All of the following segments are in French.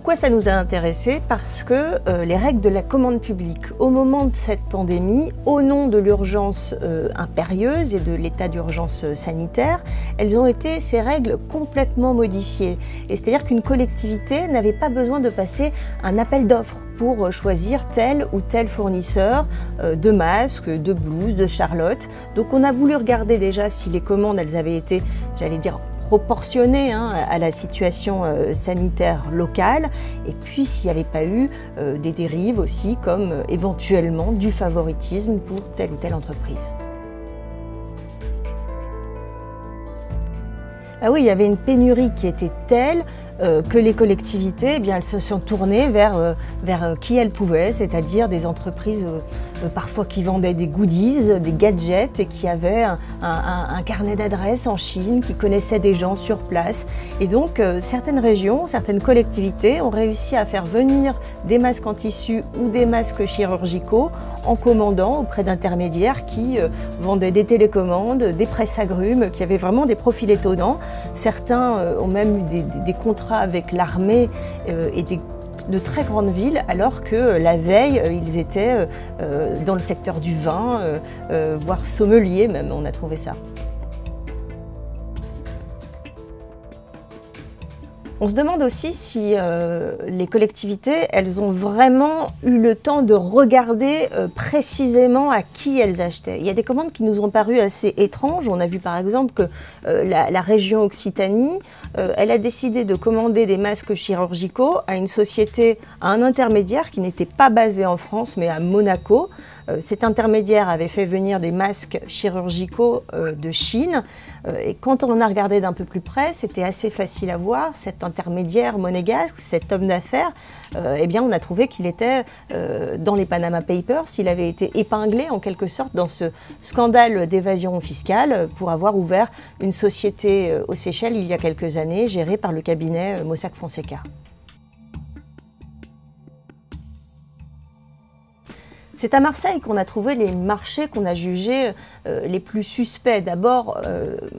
Pourquoi ça nous a intéressés? Parce que les règles de la commande publique, au moment de cette pandémie, au nom de l'urgence impérieuse et de l'état d'urgence sanitaire, elles ont été, ces règles, complètement modifiées. Et c'est-à-dire qu'une collectivité n'avait pas besoin de passer un appel d'offres pour choisir tel ou tel fournisseur de masques, de blouses, de charlottes. Donc on a voulu regarder déjà si les commandes, elles avaient été, j'allais dire, proportionnées à la situation sanitaire locale, et puis s'il n'y avait pas eu des dérives aussi, comme éventuellement du favoritisme pour telle ou telle entreprise. Ah oui, il y avait une pénurie qui était telle que les collectivités, eh bien, elles se sont tournées vers qui elles pouvaient, c'est-à-dire des entreprises parfois qui vendaient des goodies, des gadgets et qui avaient un carnet d'adresses en Chine, qui connaissaient des gens sur place. Et donc certaines régions, certaines collectivités ont réussi à faire venir des masques en tissu ou des masques chirurgicaux en commandant auprès d'intermédiaires qui vendaient des télécommandes, des presse-agrumes, qui avaient vraiment des profils étonnants. Certains ont même eu des contrats avec l'armée et de très grandes villes, alors que la veille, ils étaient dans le secteur du vin, voire sommeliers même, on a trouvé ça. On se demande aussi si les collectivités, elles ont vraiment eu le temps de regarder précisément à qui elles achetaient. Il y a des commandes qui nous ont paru assez étranges. On a vu par exemple que la région Occitanie, elle a décidé de commander des masques chirurgicaux à une société, à un intermédiaire qui n'était pas basé en France mais à Monaco. Cet intermédiaire avait fait venir des masques chirurgicaux de Chine et quand on a regardé d'un peu plus près, c'était assez facile à voir. Cet intermédiaire monégasque, cet homme d'affaires, eh bien on a trouvé qu'il était dans les Panama Papers, il avait été épinglé en quelque sorte dans ce scandale d'évasion fiscale pour avoir ouvert une société aux Seychelles il y a quelques années, gérée par le cabinet Mossack Fonseca. C'est à Marseille qu'on a trouvé les marchés qu'on a jugés les plus suspects. D'abord,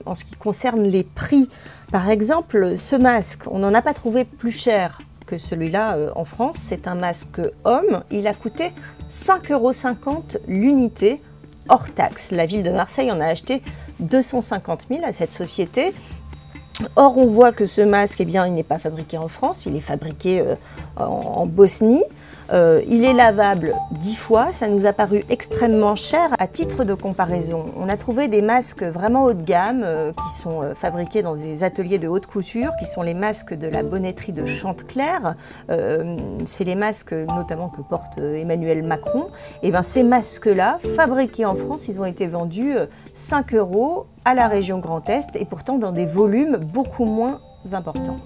en ce qui concerne les prix. Par exemple, ce masque, on n'en a pas trouvé plus cher que celui-là en France. C'est un masque homme. Il a coûté 5,50 € l'unité, hors taxe. La ville de Marseille en a acheté 250 000 à cette société. Or, on voit que ce masque, eh bien, il n'est pas fabriqué en France, il est fabriqué en Bosnie. Il est lavable 10 fois, ça nous a paru extrêmement cher. À titre de comparaison, on a trouvé des masques vraiment haut de gamme qui sont fabriqués dans des ateliers de haute couture, qui sont les masques de la bonneterie de Chantecler. C'est les masques notamment que porte Emmanuel Macron. Et bien, ces masques-là, fabriqués en France, ils ont été vendus 5 € à la région Grand Est et pourtant dans des volumes beaucoup moins importants.